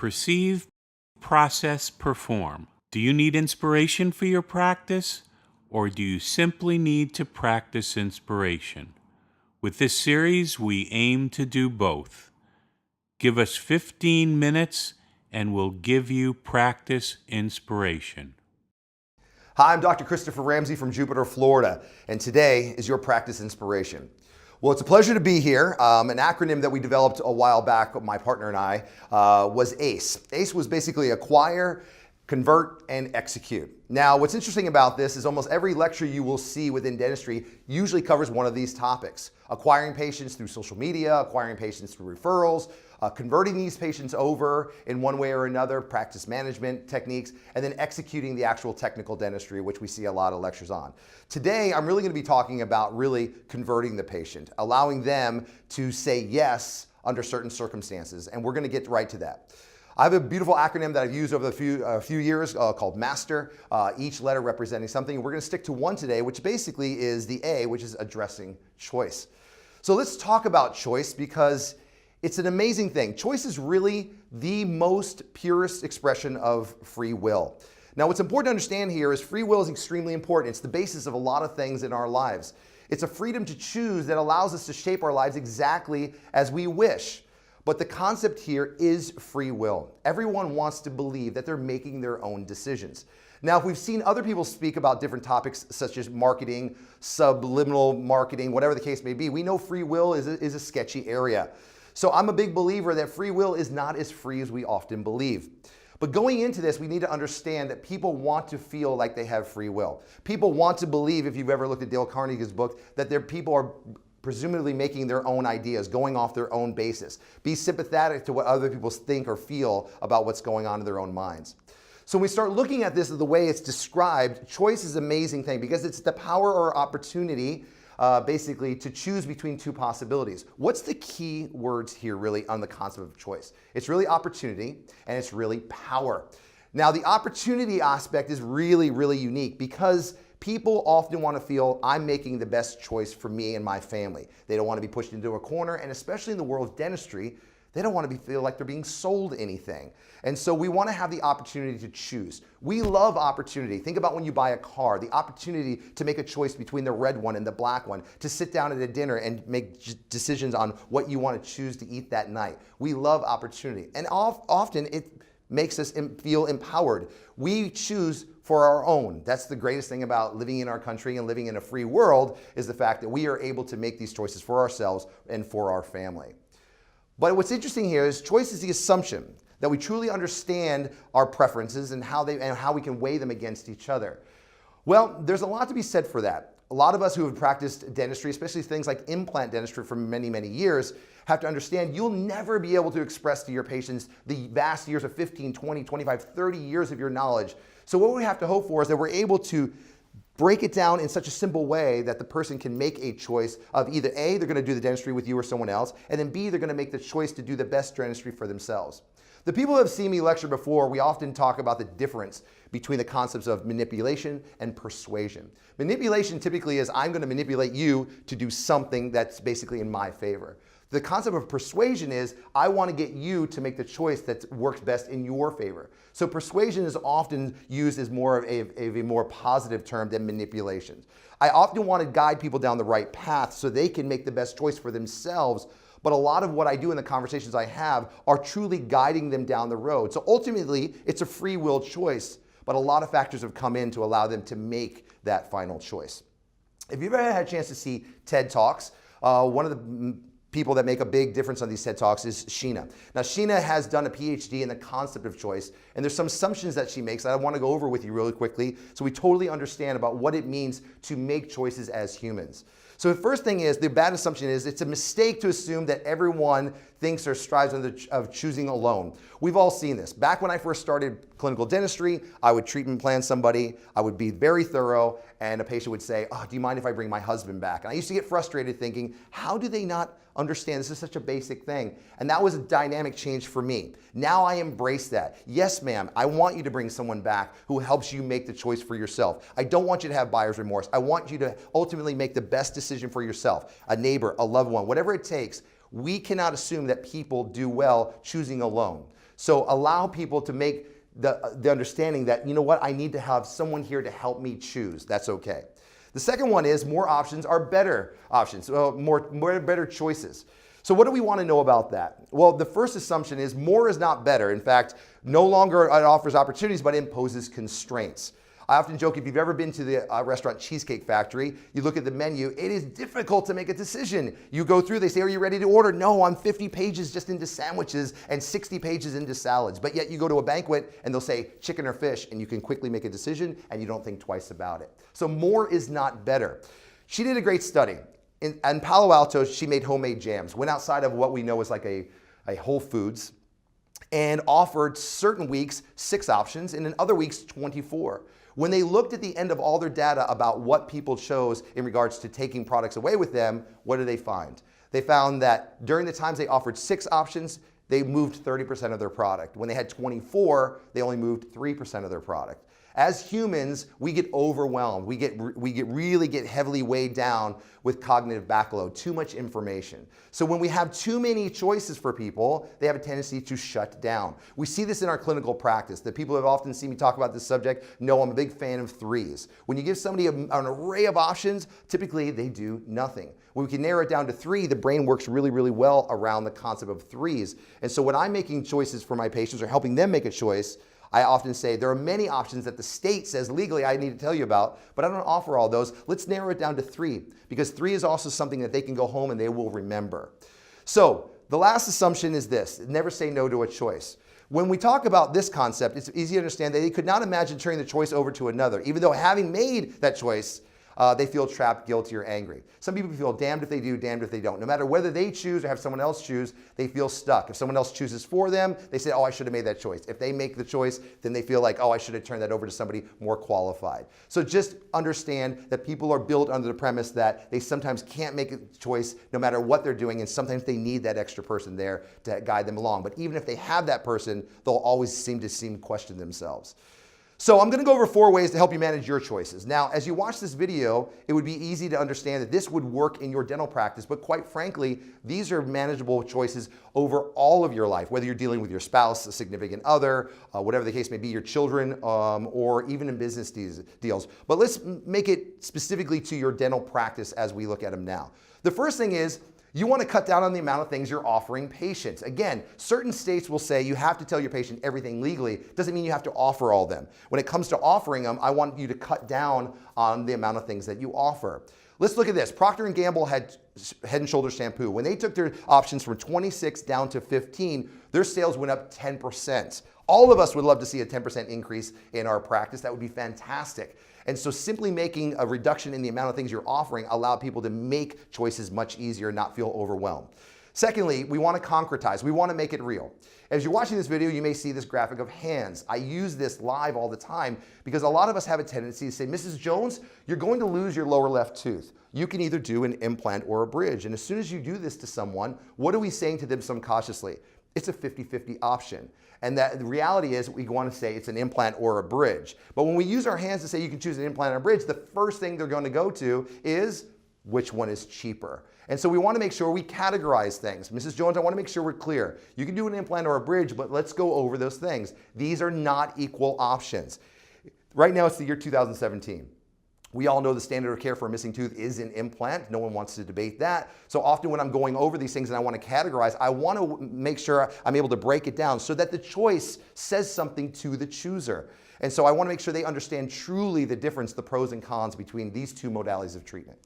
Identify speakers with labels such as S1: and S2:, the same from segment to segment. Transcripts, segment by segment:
S1: Perceive, process, perform. Do you need inspiration for your practice, or do you simply need to practice inspiration? With this series, we aim to do both. Give us 15 minutes and we'll give you practice inspiration.
S2: Hi, I'm Dr. Christopher Ramsey from Jupiter, Florida, and today is your practice inspiration. Well, it's a pleasure to be here. An acronym that we developed a while back, my partner and I, was ACE. ACE was basically acquire, convert, and execute. Now, what's interesting about this is almost every lecture you will see within dentistry usually covers one of these topics. Acquiring patients through social media, acquiring patients through referrals, converting these patients over in one way or another, practice management techniques, and then executing the actual technical dentistry, which we see a lot of lectures on. Today, I'm really going to be talking about really converting the patient, allowing them to say yes under certain circumstances, and we're going to get right to that. I have a beautiful acronym that I've used over a few years called MASTER, each letter representing something. We're going to stick to one today, which basically is the A, which is addressing choice. So let's talk about choice because it's an amazing thing. Choice is really the most purest expression of free will. Now, what's important to understand here is free will is extremely important. It's the basis of a lot of things in our lives. It's a freedom to choose that allows us to shape our lives exactly as we wish. But the concept here is free will. Everyone wants to believe that they're making their own decisions. Now, if we've seen other people speak about different topics such as marketing, subliminal marketing, whatever the case may be, we know free will is a sketchy area. So I'm a big believer that free will is not as free as we often believe. But going into this, we need to understand that people want to feel like they have free will. People want to believe, if you've ever looked at Dale Carnegie's book, that their people are presumably making their own ideas, going off their own basis. Be sympathetic to what other people think or feel about what's going on in their own minds. So when we start looking at this the way it's described, choice is an amazing thing because it's the power or opportunity basically to choose between two possibilities. What's the key words here really on the concept of choice? It's really opportunity and it's really power. Now the opportunity aspect is really, really unique because people often want to feel I'm making the best choice for me and my family. They don't want to be pushed into a corner, and especially in the world of dentistry, they don't want to feel like they're being sold anything. And so we want to have the opportunity to choose. We love opportunity. Think about when you buy a car, the opportunity to make a choice between the red one and the black one, to sit down at a dinner and make decisions on what you want to choose to eat that night. We love opportunity. And often it makes us feel empowered. We choose for our own. That's the greatest thing about living in our country and living in a free world is the fact that we are able to make these choices for ourselves and for our family. But what's interesting here is choice is the assumption that we truly understand our preferences and how we can weigh them against each other. Well, there's a lot to be said for that. A lot of us who have practiced dentistry, especially things like implant dentistry for many, many years, have to understand you'll never be able to express to your patients the vast years of 15, 20, 25, 30 years of your knowledge. So what we have to hope for is that we're able to break it down in such a simple way that the person can make a choice of either A, they're going to do the dentistry with you or someone else, and then B, they're going to make the choice to do the best dentistry for themselves. The people who have seen me lecture before, we often talk about the difference between the concepts of manipulation and persuasion. Manipulation typically is I'm going to manipulate you to do something that's basically in my favor. The concept of persuasion is I want to get you to make the choice that works best in your favor. So persuasion is often used as more of a more positive term than manipulation. I often want to guide people down the right path so they can make the best choice for themselves. But a lot of what I do in the conversations I have are truly guiding them down the road. So ultimately, it's a free will choice, but a lot of factors have come in to allow them to make that final choice. If you've ever had a chance to see TED Talks, one of the people that make a big difference on these TED Talks is Sheena. Now, Sheena has done a PhD in the concept of choice, and there's some assumptions that she makes that I want to go over with you really quickly so we totally understand about what it means to make choices as humans. So the first thing is, the bad assumption is it's a mistake to assume that everyone thinks or strives of choosing alone. We've all seen this. Back when I first started clinical dentistry, I would treatment plan somebody, I would be very thorough, and a patient would say, oh, do you mind if I bring my husband back? And I used to get frustrated thinking, how do they not understand this is such a basic thing? And that was a dynamic change for me. Now I embrace that. Yes, ma'am, I want you to bring someone back who helps you make the choice for yourself. I don't want you to have buyer's remorse. I want you to ultimately make the best decision for yourself, a neighbor, a loved one, whatever it takes. We cannot assume that people do well choosing alone. So allow people to make the understanding that, you know what, I need to have someone here to help me choose. That's okay. The second one is more options are better options, better choices. So what do we want to know about that? Well, the first assumption is more is not better. In fact, no longer it offers opportunities, but imposes constraints. I often joke, if you've ever been to the restaurant Cheesecake Factory, you look at the menu, it is difficult to make a decision. You go through, they say, are you ready to order? No, I'm 50 pages just into sandwiches and 60 pages into salads. But yet you go to a banquet and they'll say chicken or fish, and you can quickly make a decision and you don't think twice about it. So more is not better. She did a great study. In Palo Alto, she made homemade jams, went outside of what we know as like a Whole Foods, and offered certain weeks 6 options and in other weeks 24. When they looked at the end of all their data about what people chose in regards to taking products away with them, what did they find? They found that during the times they offered 6 options, they moved 30% of their product. When they had 24, they only moved 3% of their product. As humans, we get overwhelmed. We really get heavily weighed down with cognitive backload, too much information. So when we have too many choices for people, they have a tendency to shut down. We see this in our clinical practice. The people who have often seen me talk about this subject know I'm a big fan of 3s. When you give somebody an array of options, typically they do nothing. When we can narrow it down to 3, the brain works really, really well around the concept of 3s. And so when I'm making choices for my patients or helping them make a choice, I often say there are many options that the state says legally I need to tell you about, but I don't offer all those. Let's narrow it down to 3, because 3 is also something that they can go home and they will remember. So the last assumption is this: never say no to a choice. When we talk about this concept, it's easy to understand that they could not imagine turning the choice over to another, even though having made that choice, they feel trapped, guilty, or angry. Some people feel damned if they do, damned if they don't. No matter whether they choose or have someone else choose, they feel stuck. If someone else chooses for them, they say, oh, I should have made that choice. If they make the choice, then they feel like, oh, I should have turned that over to somebody more qualified. So just understand that people are built under the premise that they sometimes can't make a choice no matter what they're doing, and sometimes they need that extra person there to guide them along. But even if they have that person, they'll always seem to question themselves. So I'm going to go over 4 ways to help you manage your choices. Now, as you watch this video, it would be easy to understand that this would work in your dental practice, but quite frankly, these are manageable choices over all of your life, whether you're dealing with your spouse, a significant other, whatever the case may be, your children, or even in business deals. But let's make it specifically to your dental practice as we look at them now. The first thing is, you want to cut down on the amount of things you're offering patients. Again, certain states will say you have to tell your patient everything legally. Doesn't mean you have to offer all them. When it comes to offering them, I want you to cut down on the amount of things that you offer. Let's look at this. Procter & Gamble had Head & Shoulders shampoo. When they took their options from 26 down to 15, their sales went up 10%. All of us would love to see a 10% increase in our practice. That would be fantastic. And so simply making a reduction in the amount of things you're offering allow people to make choices much easier and not feel overwhelmed. Secondly, we want to concretize. We want to make it real. As you're watching this video, you may see this graphic of hands. I use this live all the time because a lot of us have a tendency to say, Mrs. Jones, you're going to lose your lower left tooth. You can either do an implant or a bridge. And as soon as you do this to someone, what are we saying to them subconsciously? It's a 50-50 option. And that the reality is we want to say it's an implant or a bridge. But when we use our hands to say you can choose an implant or a bridge, the first thing they're going to go to is which one is cheaper. And so we want to make sure we categorize things. Mrs. Jones, I want to make sure we're clear. You can do an implant or a bridge, but let's go over those things. These are not equal options. Right now it's the year 2017. We all know the standard of care for a missing tooth is an implant. No one wants to debate that. So often when I'm going over these things and I want to categorize, I want to make sure I'm able to break it down so that the choice says something to the chooser. And so I want to make sure they understand truly the difference, the pros and cons between these 2 modalities of treatment.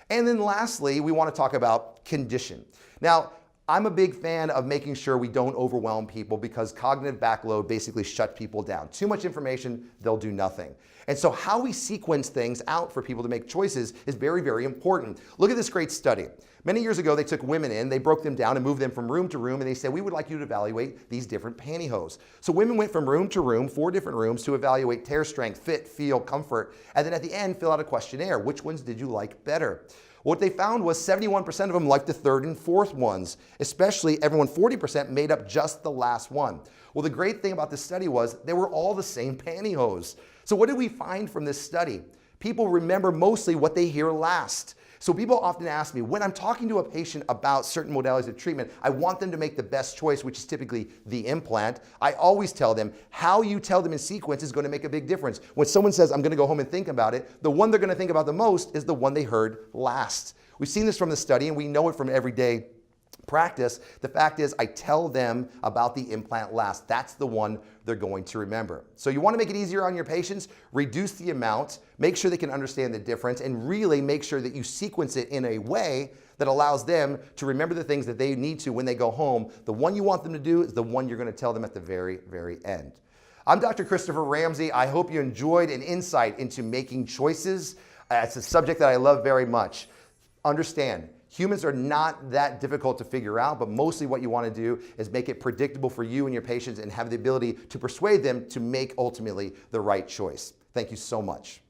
S2: And then lastly, we want to talk about condition. Now, I'm a big fan of making sure we don't overwhelm people because cognitive backload basically shuts people down. Too much information, they'll do nothing. And so how we sequence things out for people to make choices is very, very important. Look at this great study. Many years ago, they took women in, they broke them down and moved them from room to room, and they said, we would like you to evaluate these different pantyhose. So women went from room to room, 4 different rooms, to evaluate tear strength, fit, feel, comfort, and then at the end, fill out a questionnaire. Which ones did you like better? What they found was 71% of them liked the 3rd and 4th ones, especially everyone 40% made up just the last one. Well, the great thing about this study was they were all the same pantyhose. So what did we find from this study? People remember mostly what they hear last. So people often ask me, when I'm talking to a patient about certain modalities of treatment, I want them to make the best choice, which is typically the implant. I always tell them how you tell them in sequence is going to make a big difference. When someone says, I'm going to go home and think about it, the one they're going to think about the most is the one they heard last. We've seen this from the study, and we know it from everyday practice. The fact is, I tell them about the implant last. That's the one they're going to remember. So you want to make it easier on your patients, reduce the amount, make sure they can understand the difference, and really make sure that you sequence it in a way that allows them to remember the things that they need to when they go home. The one you want them to do is the one you're going to tell them at the very, very end. I'm Dr. Christopher Ramsey. I hope you enjoyed an insight into making choices. It's a subject that I love very much. Understand, humans are not that difficult to figure out, but mostly what you want to do is make it predictable for you and your patients and have the ability to persuade them to make ultimately the right choice. Thank you so much.